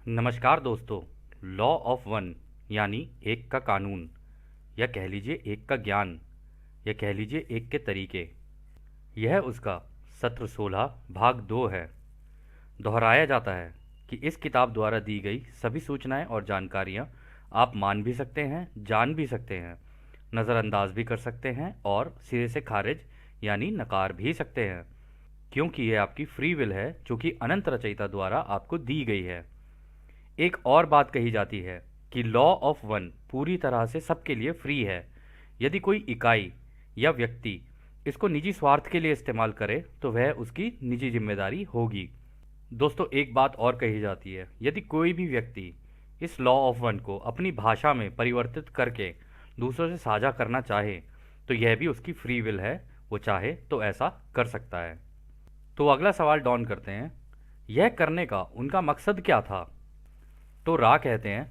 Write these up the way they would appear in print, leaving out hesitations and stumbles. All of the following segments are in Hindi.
नमस्कार दोस्तों। लॉ ऑफ वन यानी एक का कानून, या कह लीजिए एक का ज्ञान, या कह लीजिए एक के तरीके, यह उसका सत्र 16 भाग 2 है। दोहराया जाता है कि इस किताब द्वारा दी गई सभी सूचनाएं और जानकारियां आप मान भी सकते हैं, जान भी सकते हैं, नज़रअंदाज भी कर सकते हैं और सिरे से खारिज यानी नकार भी सकते हैं, क्योंकि यह आपकी फ्री विल है जो कि अनंत रचयिता द्वारा आपको दी गई है। एक और बात कही जाती है कि लॉ ऑफ वन पूरी तरह से सबके लिए फ्री है। यदि कोई इकाई या व्यक्ति इसको निजी स्वार्थ के लिए इस्तेमाल करे तो वह उसकी निजी जिम्मेदारी होगी। दोस्तों, एक बात और कही जाती है, यदि कोई भी व्यक्ति इस लॉ ऑफ वन को अपनी भाषा में परिवर्तित करके दूसरों से साझा करना चाहे तो यह भी उसकी फ्री विल है, वो चाहे तो ऐसा कर सकता है। तो अगला सवाल डॉन करते हैं, यह करने का उनका मकसद क्या था? तो रा कहते हैं,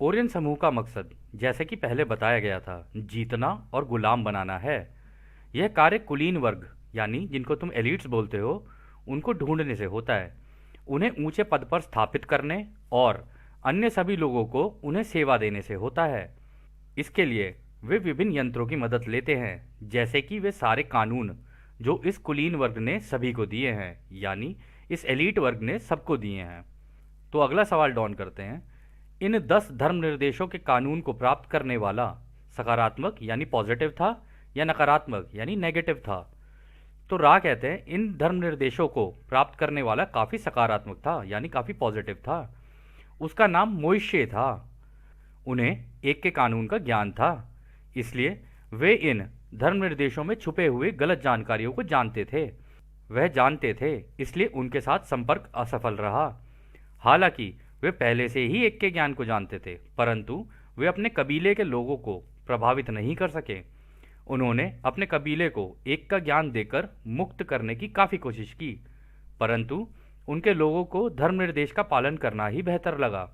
ओरियन समूह का मकसद जैसे कि पहले बताया गया था, जीतना और गुलाम बनाना है। यह कार्य कुलीन वर्ग यानी जिनको तुम एलिट्स बोलते हो उनको ढूंढने से होता है, उन्हें ऊंचे पद पर स्थापित करने और अन्य सभी लोगों को उन्हें सेवा देने से होता है। इसके लिए वे विभिन्न यंत्रों की मदद लेते हैं, जैसे कि वे सारे कानून जो इस कुलीन वर्ग ने सभी को दिए हैं, यानी इस एलीट वर्ग ने सबको दिए हैं। तो अगला सवाल डॉन करते हैं, इन 10 धर्म निर्देशों के कानून को प्राप्त करने वाला सकारात्मक यानी पॉजिटिव था या नकारात्मक यानी नेगेटिव था? तो रा कहते हैं, इन धर्म निर्देशों को प्राप्त करने वाला काफ़ी सकारात्मक था यानी काफ़ी पॉजिटिव था। उसका नाम मोइशे था। उन्हें एक के कानून का ज्ञान था, इसलिए वे इन धर्म निर्देशों में छुपे हुए गलत जानकारियों को जानते थे। वह जानते थे, इसलिए उनके साथ संपर्क असफल रहा। हालांकि वे पहले से ही एक के ज्ञान को जानते थे, परंतु वे अपने कबीले के लोगों को प्रभावित नहीं कर सके। उन्होंने अपने कबीले को एक का ज्ञान देकर मुक्त करने की काफ़ी कोशिश की, परंतु उनके लोगों को धर्म निर्देश का पालन करना ही बेहतर लगा।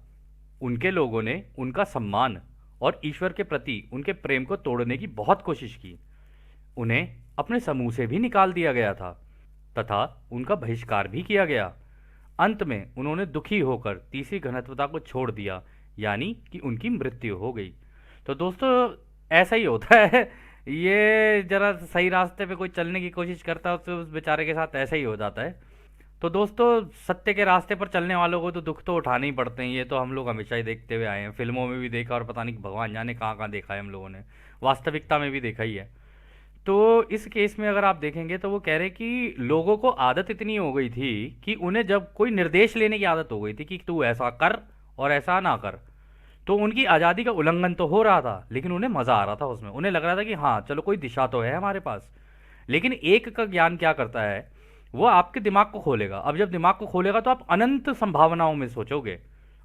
उनके लोगों ने उनका सम्मान और ईश्वर के प्रति उनके प्रेम को तोड़ने की बहुत कोशिश की। उन्हें अपने समूह से भी निकाल दिया गया था तथा उनका बहिष्कार भी किया गया। अंत में उन्होंने दुखी होकर तीसरी घनत्वता को छोड़ दिया, यानी कि उनकी मृत्यु हो गई। तो दोस्तों, ऐसा ही होता है। ये जरा सही रास्ते पे कोई चलने की कोशिश करता है तो उस बेचारे के साथ ऐसा ही हो जाता है। तो दोस्तों, सत्य के रास्ते पर चलने वालों को तो दुख तो उठाने ही पड़ते हैं। ये तो हम लोग हमेशा ही देखते हुए आए हैं, फिल्मों में भी देखा और पता नहीं भगवान जाने कहाँ कहाँ देखा है हम लोगों ने, वास्तविकता में भी देखा ही है। तो इस केस में अगर आप देखेंगे तो वो कह रहे कि लोगों को आदत इतनी हो गई थी कि उन्हें जब कोई निर्देश लेने की आदत हो गई थी कि तू ऐसा कर और ऐसा ना कर, तो उनकी आज़ादी का उल्लंघन तो हो रहा था, लेकिन उन्हें मज़ा आ रहा था उसमें। उन्हें लग रहा था कि हाँ चलो, कोई दिशा तो है हमारे पास। लेकिन एक का ज्ञान क्या करता है, वो आपके दिमाग को खोलेगा। अब जब दिमाग को खोलेगा तो आप अनंत संभावनाओं में सोचोगे,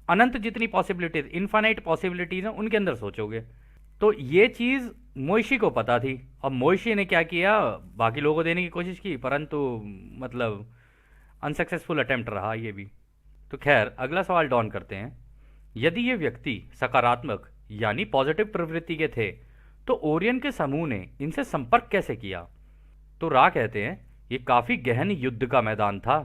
अनंत जितनी पॉसिबिलिटीज, इन्फानाइट पॉसिबिलिटीज हैं उनके अंदर सोचोगे। तो ये चीज़ मोइशी को पता थी। अब मोइशी ने क्या किया, बाकी लोगों को देने की कोशिश की, परंतु मतलब अनसक्सेसफुल अटेम्प्ट रहा ये भी। तो खैर, अगला सवाल डॉन करते हैं, यदि ये व्यक्ति सकारात्मक यानी पॉजिटिव प्रवृत्ति के थे तो ओरियन के समूह ने इनसे संपर्क कैसे किया? तो रा कहते हैं, ये काफ़ी गहन युद्ध का मैदान था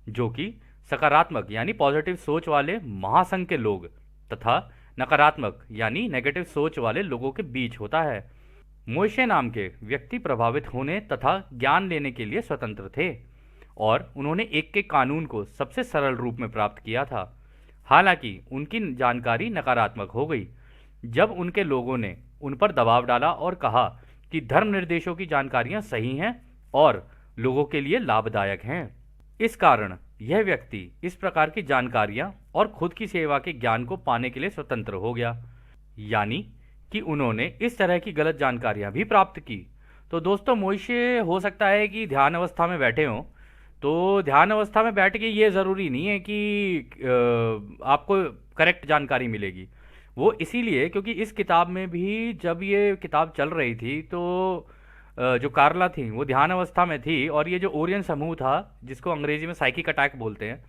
जो कि सकारात्मक यानी पॉजिटिव सोच वाले महासंघ के लोग तथा नकारात्मक यानी नेगेटिव सोच वाले लोगों के बीच होता है। मोइशे नाम के व्यक्ति प्रभावित होने तथा ज्ञान लेने के लिए स्वतंत्र थे और उन्होंने एक के कानून को सबसे सरल रूप में प्राप्त किया था। हालांकि उनकी जानकारी नकारात्मक हो गई जब उनके लोगों ने उन पर दबाव डाला और कहा कि धर्म निर्देशों की जानकारियां सही हैं और लोगों के लिए लाभदायक हैं। इस कारण यह व्यक्ति इस प्रकार की जानकारियां और खुद की सेवा के ज्ञान को पाने के लिए स्वतंत्र हो गया, यानी कि उन्होंने इस तरह की गलत जानकारियां भी प्राप्त की। तो दोस्तों, मोइशे हो सकता है कि ध्यान अवस्था में बैठे हों, तो ध्यान अवस्था में बैठ के ये ज़रूरी नहीं है कि आपको करेक्ट जानकारी मिलेगी। वो इसीलिए क्योंकि इस किताब में भी जब ये किताब चल रही थी तो जो कार्ला थी वो ध्यान अवस्था में थी और ये जो ओरियन समूह था जिसको अंग्रेजी में साइकिक अटैक बोलते हैं,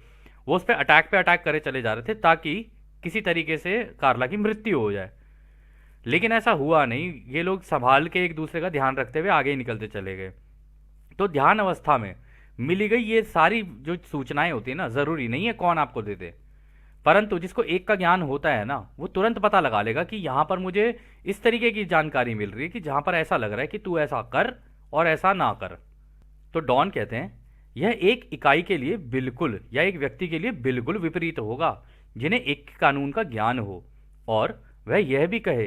वो उस पर अटैक करे चले जा रहे थे ताकि किसी तरीके से कार्ला की मृत्यु हो जाए। लेकिन ऐसा हुआ नहीं, ये लोग संभाल के एक दूसरे का ध्यान रखते हुए आगे ही निकलते चले गए। तो ध्यान अवस्था में मिली गई ये सारी जो सूचनाएं होती है ना, ज़रूरी नहीं है कौन आपको दे दे, परंतु जिसको एक का ज्ञान होता है ना, वो तुरंत पता लगा लेगा कि यहाँ पर मुझे इस तरीके की जानकारी मिल रही है कि जहाँ पर ऐसा लग रहा है कि तू ऐसा कर और ऐसा ना कर। तो डॉन कहते हैं यह एक इकाई के लिए बिल्कुल या एक व्यक्ति के लिए बिल्कुल विपरीत होगा जिन्हें एक कानून का ज्ञान हो और वह यह भी कहे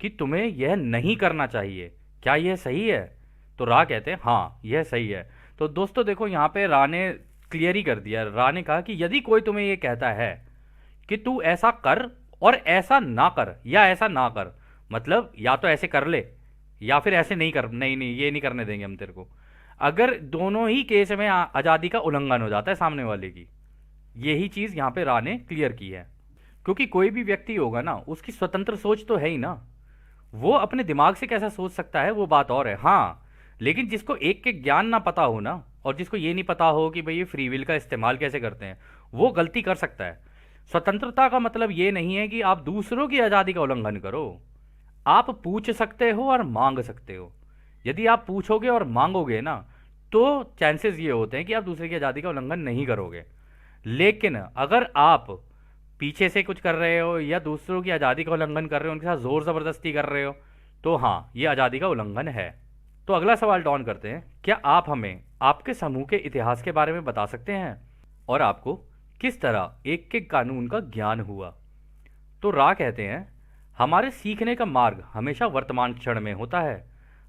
कि तुम्हें यह नहीं करना चाहिए। क्या यह सही है? तो रा कहते हैं हाँ यह सही है। तो दोस्तों देखो, यहाँ पे रा ने क्लियर ही कर दिया। रा ने कहा कि यदि कोई तुम्हें यह कहता है कि तू ऐसा कर और ऐसा ना कर या ऐसा ना कर, मतलब या तो ऐसे कर ले या फिर ऐसे नहीं कर, नहीं नहीं ये नहीं करने देंगे हम तेरे को। अगर दोनों ही केस में आज़ादी का उल्लंघन हो जाता है सामने वाले की, यही चीज़ यहाँ पे रा ने क्लियर की है। क्योंकि कोई भी व्यक्ति होगा ना, उसकी स्वतंत्र सोच तो है ही ना, वो अपने दिमाग से कैसा सोच सकता है वो बात और है। हाँ, लेकिन जिसको एक के ज्ञान ना पता हो ना, और जिसको ये नहीं पता हो कि भाई ये फ्री विल का इस्तेमाल कैसे करते हैं, वो गलती कर सकता है। स्वतंत्रता का मतलब ये नहीं है कि आप दूसरों की आज़ादी का उल्लंघन करो। आप पूछ सकते हो और मांग सकते हो। यदि आप पूछोगे और मांगोगे ना, तो चांसेस ये होते हैं कि आप दूसरे की आज़ादी का उल्लंघन नहीं करोगे। लेकिन अगर आप पीछे से कुछ कर रहे हो या दूसरों की आज़ादी का उल्लंघन कर रहे हो, उनके साथ जोर ज़बरदस्ती कर रहे हो, तो हाँ, ये आज़ादी का उल्लंघन है। तो अगला सवाल डॉन करते हैं, क्या आप हमें आपके समूह के इतिहास के बारे में बता सकते हैं और आपको किस तरह एक के कानून का ज्ञान हुआ? तो रा कहते हैं हमारे सीखने का मार्ग हमेशा वर्तमान क्षण में होता है।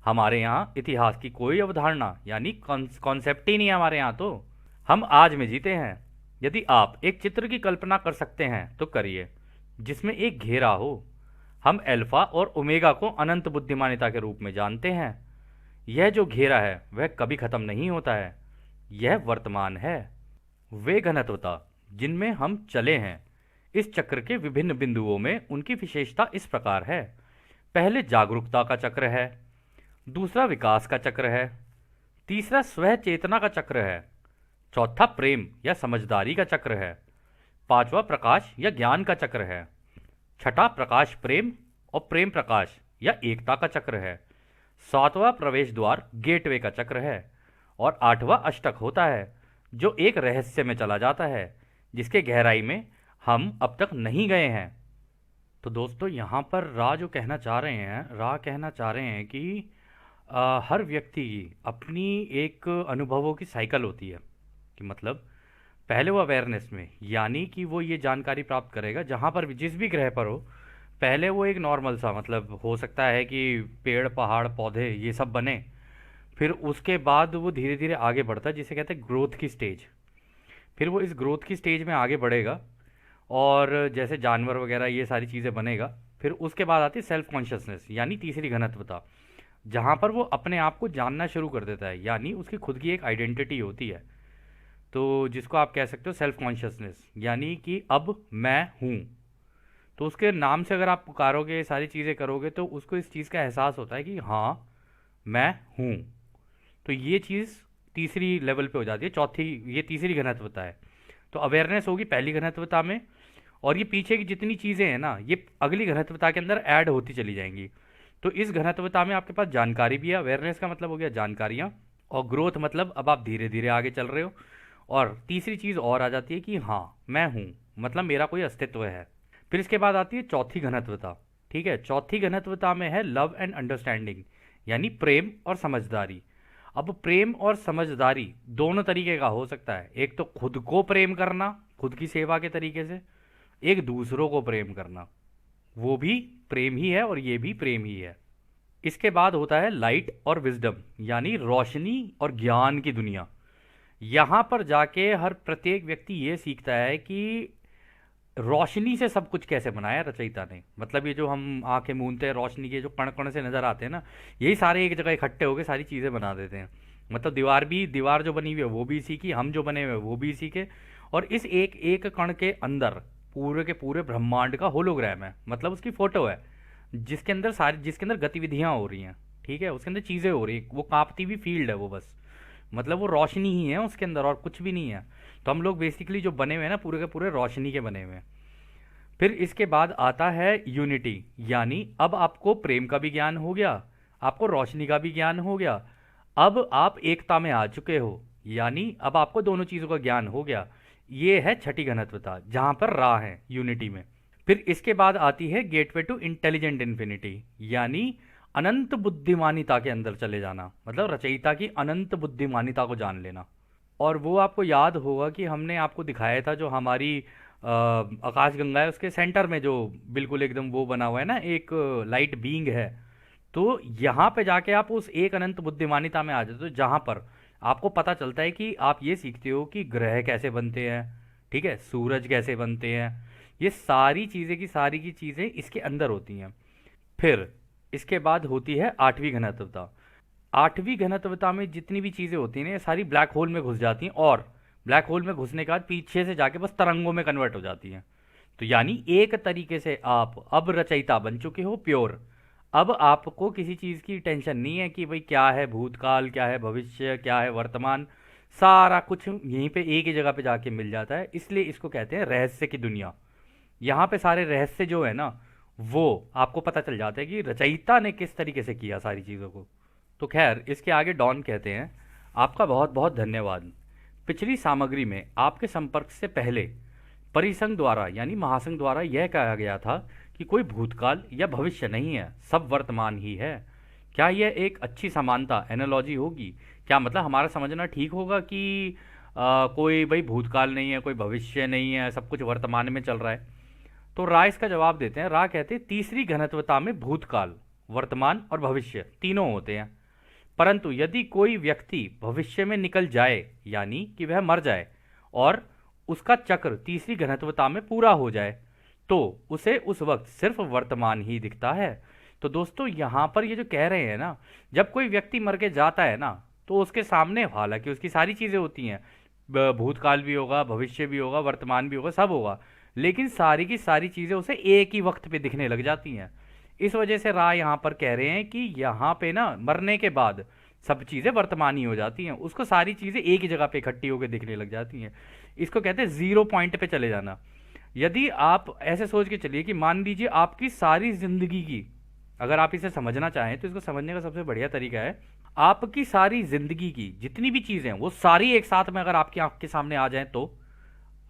हमारे यहाँ इतिहास की कोई अवधारणा यानी कॉन्सेप्ट ही नहीं है हमारे यहाँ। तो हम आज में जीते हैं। यदि आप एक चित्र की कल्पना कर सकते हैं तो करिए, जिसमें एक घेरा हो। हम अल्फा और ओमेगा को अनंत बुद्धिमानिता के रूप में जानते हैं। यह जो घेरा है वह कभी खत्म नहीं होता है, यह वर्तमान है। वे घनत्वता जिनमें हम चले हैं, इस चक्र के विभिन्न बिंदुओं में उनकी विशेषता इस प्रकार है। पहले जागरूकता का चक्र है, दूसरा विकास का चक्र है, तीसरा स्वह चेतना का चक्र है, चौथा प्रेम या समझदारी का चक्र है, पांचवा प्रकाश या ज्ञान का चक्र है, छठा प्रकाश प्रेम और प्रेम प्रकाश या एकता का चक्र है, सातवां प्रवेश द्वार गेटवे का चक्र है, और आठवां अष्टक होता है जो एक रहस्य में चला जाता है जिसके गहराई में हम अब तक नहीं गए हैं। तो दोस्तों यहाँ पर रा जो कहना चाह रहे हैं, रा कहना चाह रहे हैं कि हर व्यक्ति की अपनी एक अनुभवों की साइकिल होती है। कि मतलब पहले वो अवेयरनेस में, यानी कि वो ये जानकारी प्राप्त करेगा जहाँ पर भी, जिस भी ग्रह पर हो, पहले वो एक नॉर्मल सा, मतलब हो सकता है कि पेड़ पहाड़ पौधे ये सब बने, फिर उसके बाद वो धीरे धीरे आगे बढ़ता है जिसे कहते हैं ग्रोथ की स्टेज। फिर वो इस ग्रोथ की स्टेज में आगे बढ़ेगा और जैसे जानवर वगैरह ये सारी चीज़ें बनेगा। फिर उसके बाद आती है सेल्फ कॉन्शियसनेस यानी तीसरी घनत्वता, जहाँ पर वो अपने आप को जानना शुरू कर देता है, यानी उसकी खुद की एक आइडेंटिटी होती है। तो जिसको आप कह सकते हो सेल्फ कॉन्शियसनेस, यानी कि अब मैं हूँ। तो उसके नाम से अगर आप पुकारोगे, सारी चीज़ें करोगे, तो उसको इस चीज़ का एहसास होता है कि हाँ मैं हूँ। तो ये चीज़ तीसरी लेवल पे हो जाती है। चौथी, ये तीसरी घनत्वता है। तो अवेयरनेस होगी पहली घनत्वता में, और ये पीछे की जितनी चीज़ें हैं ना, ये अगली घनत्वता के अंदर ऐड होती चली जाएंगी। तो इस घनत्वता में आपके पास जानकारी भी है। अवेयरनेस का मतलब हो गया जानकारियाँ, और ग्रोथ मतलब अब आप धीरे धीरे आगे चल रहे हो। और तीसरी चीज़ और आ जाती है कि हाँ मैं हूँ, मतलब मेरा कोई अस्तित्व है। फिर इसके बाद आती है चौथी घनत्वता। ठीक है, चौथी घनत्वता में है लव एंड अंडरस्टैंडिंग, यानी प्रेम और समझदारी। अब प्रेम और समझदारी दोनों तरीके का हो सकता है। एक तो खुद को प्रेम करना, खुद की सेवा के तरीके से, एक दूसरों को प्रेम करना, वो भी प्रेम ही है और ये भी प्रेम ही है। इसके बाद होता है लाइट और विजडम, यानी रोशनी और ज्ञान की दुनिया। यहाँ पर जाके हर प्रत्येक व्यक्ति ये सीखता है कि रोशनी से सब कुछ कैसे बनाया रचयिता ने। मतलब ये जो हम आंखें मूंदते हैं, रोशनी के जो कण कण से नजर आते हैं ना, यही सारे एक जगह इकट्ठे होकर सारी चीज़ें बना देते हैं। मतलब दीवार जो बनी हुई है वो भी इसी की, हम जो बने हुए हैं वो भी इसी के, और इस एक एक कण के अंदर पूरे के पूरे ब्रह्मांड का होलोग्राम है, मतलब उसकी फोटो है, जिसके अंदर गतिविधियाँ हो रही हैं। ठीक है, उसके अंदर चीज़ें हो रही हैं, वो कांपती हुई फील्ड है वो, बस मतलब वो रोशनी ही है उसके अंदर और कुछ भी नहीं है। तो हम लोग बेसिकली जो बने हुए हैं ना, पूरे के पूरे रोशनी के बने हुए हैं। फिर इसके बाद आता है यूनिटी, यानी अब आपको प्रेम का भी ज्ञान हो गया, आपको रोशनी का भी ज्ञान हो गया, अब आप एकता में आ चुके हो, यानी अब आपको दोनों चीज़ों का ज्ञान हो गया। ये है छठी घनत्वता जहां पर रा है यूनिटी में। फिर इसके बाद आती है गेटवे टू इंटेलिजेंट इन्फिनिटी, यानी अनंत बुद्धिमानिता के अंदर चले जाना, मतलब रचयिता की अनंत बुद्धिमानिता को जान लेना। और वो आपको याद होगा कि हमने आपको दिखाया था जो हमारी आकाशगंगा है उसके सेंटर में जो बिल्कुल एकदम वो बना हुआ है ना, एक लाइट बीइंग है। तो यहाँ पे जाके आप उस एक अनंत बुद्धिमानिता में आ जाते हो जहाँ पर आपको पता चलता है कि आप ये सीखते हो कि ग्रह कैसे बनते हैं, ठीक है, सूरज कैसे बनते हैं, ये सारी चीज़ें की चीज़ें इसके अंदर होती हैं। फिर इसके बाद होती है आठवीं घनत्वता। आठवीं घनत्वता में जितनी भी चीज़ें होती हैं ना, ये सारी ब्लैक होल में घुस जाती हैं, और ब्लैक होल में घुसने के बाद पीछे से जाके बस तरंगों में कन्वर्ट हो जाती हैं। तो यानी एक तरीके से आप अब रचयिता बन चुके हो, प्योर। अब आपको किसी चीज़ की टेंशन नहीं है कि भाई क्या है भूतकाल, क्या है भविष्य, क्या है वर्तमान, सारा कुछ यहीं पे एक ही जगह पे जाके मिल जाता है। इसलिए इसको कहते हैं रहस्य की दुनिया। यहाँ पे सारे रहस्य जो है ना, वो आपको पता चल जाता है कि रचयिता ने किस तरीके से किया सारी चीज़ों को। तो खैर इसके आगे डॉन कहते हैं, आपका बहुत बहुत धन्यवाद। पिछली सामग्री में आपके संपर्क से पहले परिसंघ द्वारा यानी महासंघ द्वारा यह कहा गया था कि कोई भूतकाल या भविष्य नहीं है, सब वर्तमान ही है। क्या यह एक अच्छी समानता एनालॉजी होगी? क्या मतलब हमारा समझना ठीक होगा कि कोई भाई भूतकाल नहीं है, कोई भविष्य नहीं है, सब कुछ वर्तमान में चल रहा है? तो रा इसका जवाब देते हैं। रा कहते हैं तीसरी घनत्वता में भूतकाल, वर्तमान और भविष्य तीनों होते हैं, परंतु यदि कोई व्यक्ति भविष्य में निकल जाए यानी कि वह मर जाए और उसका चक्र तीसरी घनत्वता में पूरा हो जाए, तो उसे उस वक्त सिर्फ वर्तमान ही दिखता है। तो दोस्तों यहाँ पर ये जो कह रहे हैं ना, जब कोई व्यक्ति मर के जाता है ना, तो उसके सामने हालांकि उसकी सारी चीज़ें होती हैं, भूतकाल भी होगा, भविष्य भी होगा, वर्तमान भी होगा, सब होगा, लेकिन सारी की सारी चीज़ें उसे एक ही वक्त पे दिखने लग जाती हैं। इस वजह से राय यहाँ पर कह रहे हैं कि यहाँ पे ना मरने के बाद सब चीज़ें वर्तमान ही हो जाती हैं, उसको सारी चीज़ें एक ही जगह पे इकट्ठी होकर दिखने लग जाती हैं। इसको कहते हैं जीरो पॉइंट पे चले जाना। यदि आप ऐसे सोच के चलिए कि मान लीजिए आपकी सारी जिंदगी की, अगर आप इसे समझना चाहें तो इसको समझने का सबसे बढ़िया तरीका है, आपकी सारी जिंदगी की जितनी भी चीज़ें हैं वो सारी एक साथ में अगर आपकी आंख के सामने आ जाएं, तो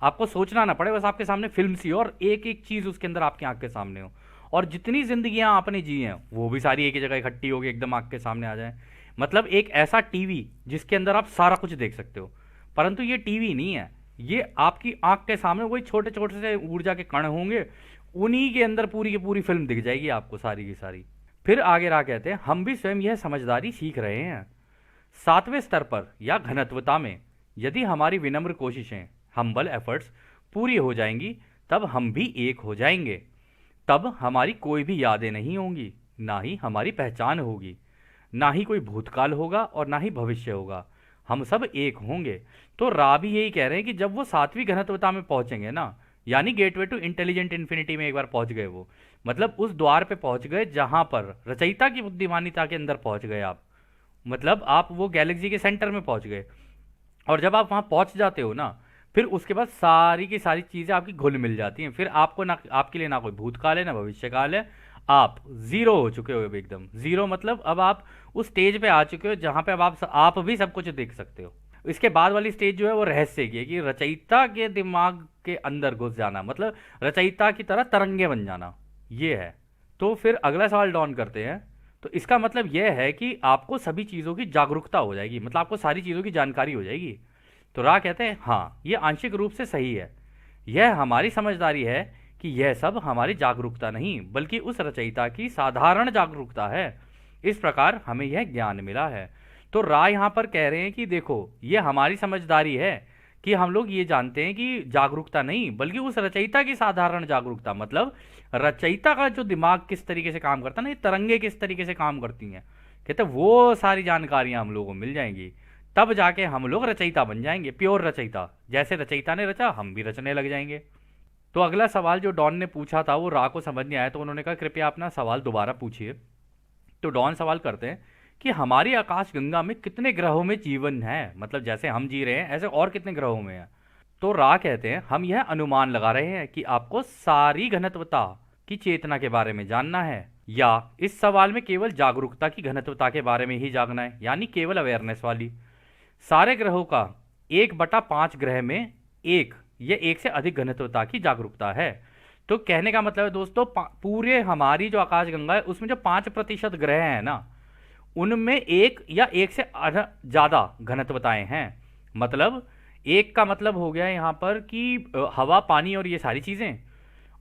आपको सोचना ना पड़े, बस आपके सामने फिल्म सी हो और एक एक चीज़ उसके अंदर आपकी आंख के सामने हो, और जितनी जिंदगियां आपने जी हैं वो भी सारी एक ही जगह इकट्ठी होगी एकदम आंख के सामने आ जाए। मतलब एक ऐसा टीवी जिसके अंदर आप सारा कुछ देख सकते हो, परंतु ये टीवी नहीं है, ये आपकी आंख के सामने वही छोटे छोटे से ऊर्जा के कण होंगे, उन्हीं के अंदर पूरी की पूरी फिल्म दिख जाएगी आपको सारी की सारी। फिर आगे रहा कहते हैं, हम भी स्वयं यह समझदारी सीख रहे हैं। सातवें स्तर पर या घनत्वता में यदि हमारी विनम्र कोशिशें, हम्बल एफर्ट्स पूरी हो जाएंगी, तब हम भी एक हो जाएंगे। तब हमारी कोई भी यादें नहीं होंगी, ना ही हमारी पहचान होगी, ना ही कोई भूतकाल होगा और ना ही भविष्य होगा, हम सब एक होंगे। तो रा भी यही कह रहे हैं कि जब वो सातवीं घनत्वता में पहुंचेंगे ना, यानी गेटवे टू इंटेलिजेंट इन्फिनिटी में एक बार पहुंच गए वो, मतलब उस द्वार पे पहुंच गए जहां पर रचयिता की बुद्धिमानिता के अंदर पहुंच गए आप, मतलब आप वो गैलेक्सी के सेंटर में पहुंच गए। और जब आप वहां पहुंच जाते हो ना, फिर उसके बाद सारी की सारी चीज़ें आपकी घुल मिल जाती हैं, फिर आपको ना, आपके लिए ना कोई भूतकाल है ना भविष्यकाल है, आप जीरो हो चुके हो, अब एकदम जीरो, मतलब अब आप उस स्टेज पे आ चुके हो जहां पे अब आप भी सब कुछ देख सकते हो। इसके बाद वाली स्टेज जो है वो रहस्य की है, कि रचयिता के दिमाग के अंदर घुस जाना, मतलब रचयिता की तरह तरंगे बन जाना, ये है। तो फिर अगला सवाल डॉन करते हैं। तो इसका मतलब यह है कि आपको सभी चीज़ों की जागरूकता हो जाएगी, मतलब आपको सारी चीज़ों की जानकारी हो जाएगी। तो रा कहते हैं हाँ, ये आंशिक रूप से सही है। यह हमारी समझदारी है कि यह सब हमारी जागरूकता नहीं बल्कि उस रचयिता की साधारण जागरूकता है। इस प्रकार हमें यह ज्ञान मिला है। तो रा यहाँ पर कह रहे हैं कि देखो, ये हमारी समझदारी है कि हम लोग ये जानते हैं कि जागरूकता नहीं बल्कि उस रचयिता की साधारण जागरूकता, मतलब रचयिता का जो दिमाग किस तरीके से काम करता है ना, ये तरंगे किस तरीके से काम करती हैं, कहते वो सारी जानकारियां हम लोगों को मिल जाएंगी, तब जाके हम लोग रचयिता बन जाएंगे, प्योर रचयिता। जैसे रचयिता ने रचा हम भी रचने लग जाएंगे। तो अगला सवाल जो डॉन ने पूछा था वो रा को समझ नहीं आया, तो उन्होंने कहा कृपया अपना सवाल दोबारा पूछिए। तो डॉन सवाल करते हैं कि हमारी आकाश गंगा में कितने ग्रहों में जीवन है, मतलब जैसे हम जी रहे हैं ऐसे और कितने ग्रहों में है। तो रा कहते हैं हम यह अनुमान लगा रहे हैं कि आपको सारी घनत्वता की चेतना के बारे में जानना है, या इस सवाल में केवल जागरूकता की घनत्वता के बारे में ही जानना है, यानी केवल अवेयरनेस वाली। सारे ग्रहों का 1/5 ग्रह में एक ये एक से अधिक घनत्वता की जागरूकता है। तो कहने का मतलब है दोस्तों, पूरे हमारी जो आकाशगंगा है उसमें जो 5% ग्रह हैं ना, उनमें एक या एक से ज्यादा घनत्वताएं हैं। मतलब एक का मतलब हो गया यहाँ पर कि हवा पानी और ये सारी चीजें,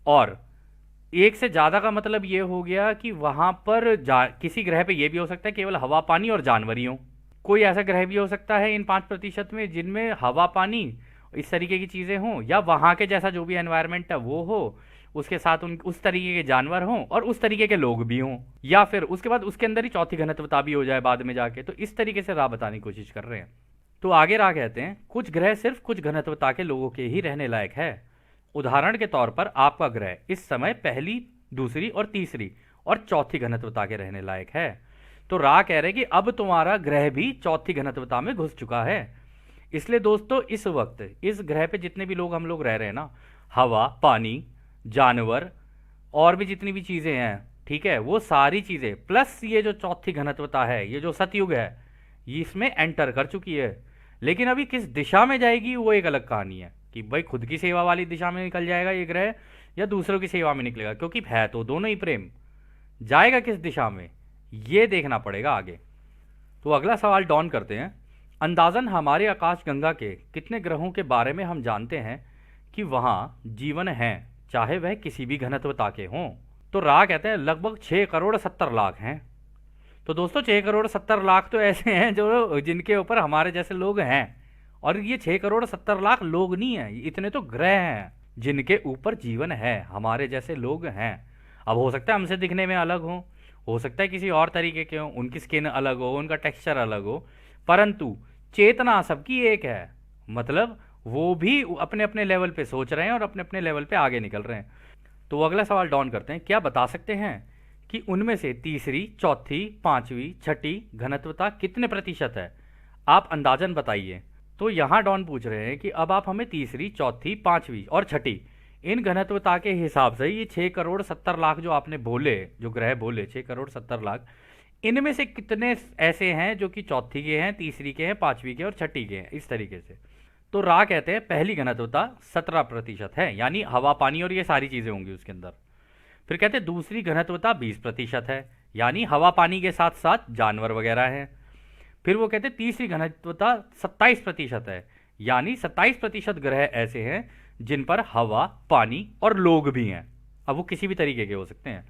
और एक से ज्यादा का मतलब ये हो गया कि वहां पर किसी ग्रह पे ये भी हो सकता है केवल हवा पानी और जानवर ही हो। कोई ऐसा ग्रह भी हो सकता है इन 5% में जिनमें हवा पानी इस तरीके की चीजें हों, या वहां के जैसा जो भी एनवायरनमेंट है वो हो, उसके साथ उन उस तरीके के जानवर हों और उस तरीके के लोग भी हों, या फिर उसके बाद उसके अंदर ही चौथी घनत्वता भी हो जाए बाद में जाके। तो इस तरीके से राह बताने की कोशिश कर रहे हैं। तो आगे राह कहते हैं कुछ ग्रह सिर्फ कुछ घनत्वता के लोगों के ही रहने लायक है। उदाहरण के तौर पर आपका ग्रह इस समय पहली, दूसरी और तीसरी और चौथी घनत्वता के रहने लायक है। तो राह कह रहे कि अब तुम्हारा ग्रह भी चौथी घनत्वता में घुस चुका है। इसलिए दोस्तों इस वक्त इस ग्रह पे जितने भी लोग हम लोग रह रहे हैं ना, हवा पानी जानवर और भी जितनी भी चीजें हैं, ठीक है, वो सारी चीजें प्लस ये जो चौथी घनत्वता है, ये जो सतयुग है, ये इसमें एंटर कर चुकी है। लेकिन अभी किस दिशा में जाएगी वो एक अलग कहानी है, कि भाई खुद की सेवा वाली दिशा में निकल जाएगा ये ग्रह या दूसरों की सेवा में निकलेगा, क्योंकि है तो दोनों ही प्रेम। जाएगा किस दिशा में ये देखना पड़ेगा आगे। तो अगला सवाल डॉन करते हैं, अंदाजन हमारे आकाशगंगा के कितने ग्रहों के बारे में हम जानते हैं कि वहां जीवन है, चाहे वह किसी भी घनत्वता के हों। तो राह कहते हैं लगभग 6 करोड़ 70 लाख हैं। तो दोस्तों 6 करोड़ 70 लाख तो ऐसे हैं जो जिनके ऊपर हमारे जैसे लोग हैं, और ये 6 करोड़ 70 लाख लोग नहीं है, इतने तो ग्रह हैं जिनके ऊपर जीवन है, हमारे जैसे लोग हैं। अब हो सकता है हमसे दिखने में अलग हो सकता है किसी और तरीके के हो, उनकी स्किन अलग हो, उनका टेक्सचर अलग हो, परंतु चेतना सबकी एक है। मतलब वो भी अपने अपने लेवल पे सोच रहे हैं और अपने अपने लेवल पे आगे निकल रहे हैं। तो अगला सवाल डॉन करते हैं, क्या बता सकते हैं कि उनमें से तीसरी, चौथी, पांचवी, छठी घनत्वता कितने प्रतिशत है? आप अंदाजन बताइए। तो यहां डॉन पूछ रहे हैं कि अब आप हमें तीसरी, चौथी, पांचवी और छठी इन घनत्वता के हिसाब से ये 6 करोड़ 70 लाख जो आपने बोले, जो ग्रह बोले 6 करोड़ 70 लाख, इनमें से कितने ऐसे हैं जो कि चौथी के हैं, तीसरी के हैं, पांचवी के और छठी के हैं, इस तरीके से। तो राह कहते हैं पहली घनत्वता 17% है, यानी हवा पानी और ये सारी चीजें होंगी उसके अंदर। फिर कहते हैं दूसरी घनत्वता 20% है, यानी हवा पानी के साथ साथ जानवर वगैरह हैं। फिर वो कहते हैं तीसरी घनत्वता 27% है, यानी 27% ग्रह ऐसे हैं जिन पर हवा पानी और लोग भी हैं। अब वो किसी भी तरीके के हो सकते हैं।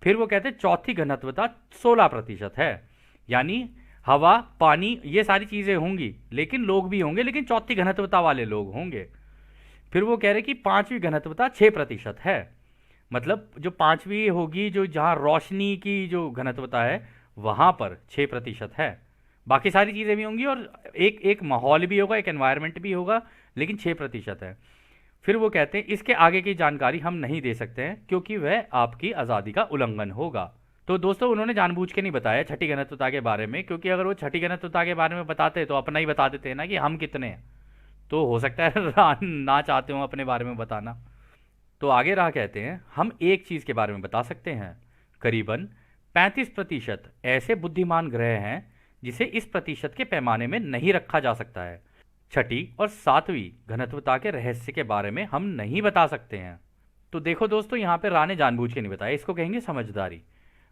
फिर वो कहते हैं चौथी घनत्वता 16% है, यानी हवा पानी ये सारी चीजें होंगी लेकिन लोग भी होंगे, लेकिन चौथी घनत्वता वाले लोग होंगे। फिर वो कह रहे कि पांचवी घनत्वता 6% है, मतलब जो पांचवी होगी, जो जहां रोशनी की जो घनत्वता है वहां पर 6% है। बाकी सारी चीजें भी होंगी और एक एक माहौल भी होगा, एक एनवायरनमेंट भी होगा, लेकिन 6% है। फिर वो कहते हैं इसके आगे की जानकारी हम नहीं दे सकते हैं क्योंकि वह आपकी आज़ादी का उल्लंघन होगा। तो दोस्तों उन्होंने जानबूझ के नहीं बताया छठी घनत्वता के बारे में, क्योंकि अगर वो छठी घनत्वता के बारे में बताते तो अपना ही बता देते हैं ना कि हम कितने हैं। तो हो सकता है ना चाहते हो अपने बारे में बताना। तो आगे राह कहते हैं हम एक चीज़ के बारे में बता सकते हैं, करीबन 35% ऐसे बुद्धिमान ग्रह हैं जिसे इस प्रतिशत के पैमाने में नहीं रखा जा सकता है। छठी और सातवीं घनत्वता के रहस्य के बारे में हम नहीं बता सकते हैं। तो देखो दोस्तों यहाँ पे राह ने जानबूझ के नहीं बताया, इसको कहेंगे समझदारी।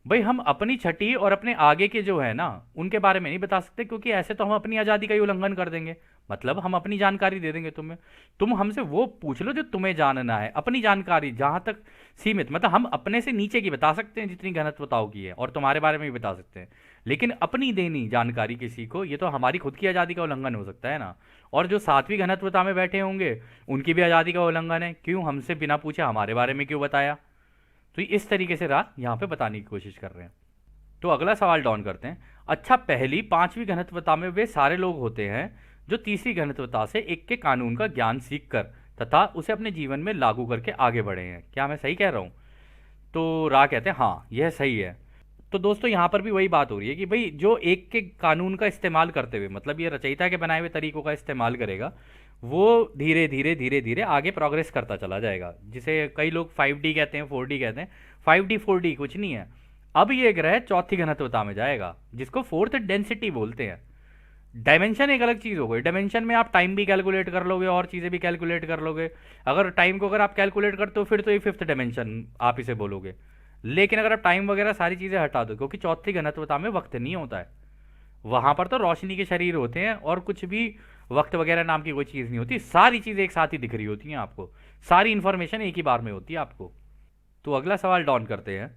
भाई हम अपनी छठी और अपने आगे के जो है ना उनके बारे में नहीं बता सकते, क्योंकि ऐसे तो हम अपनी आज़ादी का ही उल्लंघन कर देंगे। मतलब हम अपनी जानकारी दे देंगे तुम्हें, तुम हमसे वो पूछ लो जो तुम्हें जानना है। अपनी जानकारी जहां तक सीमित, मतलब हम अपने से नीचे की बता सकते हैं जितनी घनत्वताओं की है, और तुम्हारे बारे में भी बता सकते हैं, लेकिन अपनी देनी जानकारी किसी को, ये तो हमारी खुद की आज़ादी का उल्लंघन हो सकता है ना। और जो सातवीं घनत्वता में बैठे होंगे उनकी भी आज़ादी का उल्लंघन है, क्यों हमसे बिना पूछे हमारे बारे में क्यों बताया। तो इस तरीके से राह यहाँ पे बताने की कोशिश कर रहे हैं। तो अगला सवाल डाउन करते हैं, अच्छा पहली पांचवी घनत्वता में वे सारे लोग होते हैं जो तीसरी घनत्वता से एक के कानून का ज्ञान सीखकर तथा उसे अपने जीवन में लागू करके आगे बढ़े हैं, क्या मैं सही कह रहा हूँ? तो राह कहते हैं हाँ यह सही है। तो दोस्तों यहाँ पर भी वही बात हो रही है कि भाई जो एक के कानून का इस्तेमाल करते हुए, मतलब ये रचयिता के बनाए हुए तरीकों का इस्तेमाल करेगा, वो धीरे धीरे धीरे धीरे आगे प्रोग्रेस करता चला जाएगा, जिसे कई लोग 5D कहते हैं, 4D कहते हैं। 5D 4D कुछ नहीं है। अब ये ग्रह चौथी घनत्वता में जाएगा जिसको फोर्थ डेंसिटी बोलते हैं। डायमेंशन एक अलग चीज़ हो गई। डायमेंशन में आप टाइम भी कैलकुलेट कर लोगे और चीज़ें भी कैलकुलेट कर लोगे। अगर टाइम को अगर आप कैलकुलेट करते हो फिर तो ये फिफ्थ डायमेंशन आप इसे बोलोगे। लेकिन अगर आप टाइम वगैरह सारी चीज़ें हटा दो, क्योंकि चौथी घनत्वता में वक्त नहीं होता है, वहां पर तो रोशनी के शरीर होते हैं और कुछ भी वक्त वगैरह नाम की कोई चीज़ नहीं होती। सारी चीज़ें एक साथ ही दिख रही होती हैं आपको, सारी इंफॉर्मेशन एक ही बार में होती है आपको। तो अगला सवाल डॉन करते हैं।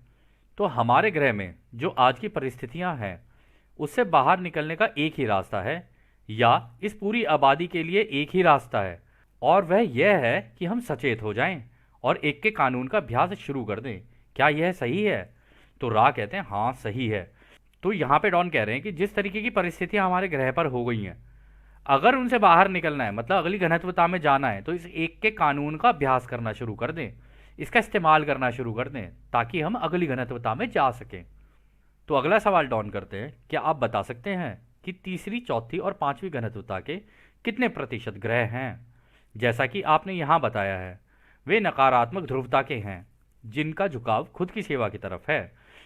तो हमारे ग्रह में जो आज की परिस्थितियां हैं उससे बाहर निकलने का एक ही रास्ता है, या इस पूरी आबादी के लिए एक ही रास्ता है, और वह यह है कि हम सचेत हो जाएं और एक के कानून का अभ्यास शुरू कर दें। क्या यह सही है? तो रा कहते हैं हाँ सही है। तो यहाँ पे डॉन कह रहे हैं कि जिस तरीके की परिस्थितियां हमारे ग्रह पर हो गई हैं, अगर उनसे बाहर निकलना है, मतलब अगली घनत्वता में जाना है, तो इस एक के कानून का अभ्यास करना शुरू कर दें, इसका इस्तेमाल करना शुरू कर दें, ताकि हम अगली घनत्वता में जा सकें। तो अगला सवाल डॉन करते हैं। क्या आप बता सकते हैं कि तीसरी, चौथी और पांचवी घनत्वता के कितने प्रतिशत ग्रह हैं? जैसा कि आपने यहाँ बताया है, वे नकारात्मक ध्रुवता के हैं जिनका झुकाव खुद की सेवा की तरफ है।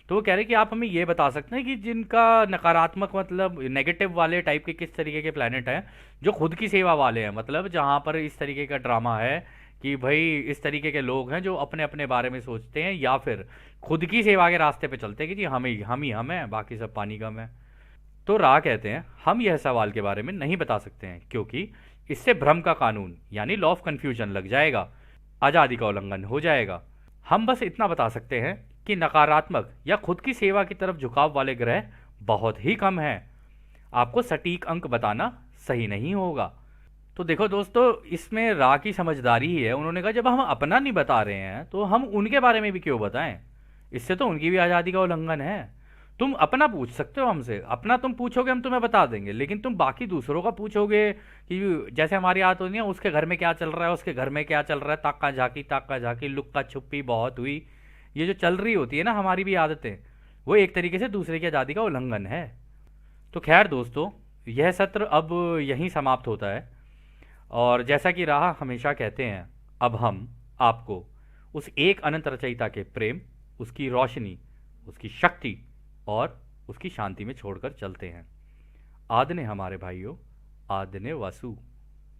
तो वो कह रहे हैं कि आप हमें ये बता सकते हैं कि जिनका नकारात्मक मतलब नेगेटिव वाले टाइप के किस तरीके के प्लैनेट हैं, जो खुद की सेवा वाले हैं, मतलब जहाँ पर इस तरीके का ड्रामा है कि भाई इस तरीके के लोग हैं जो अपने अपने बारे में सोचते हैं या फिर खुद की सेवा के रास्ते पे चलते हैं कि जी हम हैं, बाकी सब पानी कम है। तो रा कहते हैं हम यह सवाल के बारे में नहीं बता सकते हैं, क्योंकि इससे भ्रम का कानून यानी लॉ ऑफ कन्फ्यूजन लग जाएगा, आज़ादी का उल्लंघन हो जाएगा। हम बस इतना बता सकते हैं कि नकारात्मक या खुद की सेवा की तरफ झुकाव वाले ग्रह बहुत ही कम हैं। आपको सटीक अंक बताना सही नहीं होगा। तो देखो दोस्तों, इसमें रा की समझदारी ही है। उन्होंने कहा जब हम अपना नहीं बता रहे हैं तो हम उनके बारे में भी क्यों बताएं, इससे तो उनकी भी आज़ादी का उल्लंघन है। तुम अपना पूछ सकते हो हमसे, अपना तुम पूछोगे हम तुम्हें बता देंगे, लेकिन तुम बाकी दूसरों का पूछोगे कि जैसे हमारी आदत होती है उसके घर में क्या चल रहा है, उसके घर में क्या चल रहा है, ताका झाकी लुक्का छुपी बहुत हुई, ये जो चल रही होती है ना हमारी भी आदतें, वो एक तरीके से दूसरे की आज़ादी का उल्लंघन है। तो खैर दोस्तों, यह सत्र अब यहीं समाप्त होता है। और जैसा कि राह हमेशा कहते हैं, अब हम आपको उस एक अनंत रचयिता के प्रेम, उसकी रोशनी, उसकी शक्ति और उसकी शांति में छोड़कर चलते हैं। आदने हमारे भाइयों, आदने वासु।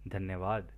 धन्यवाद।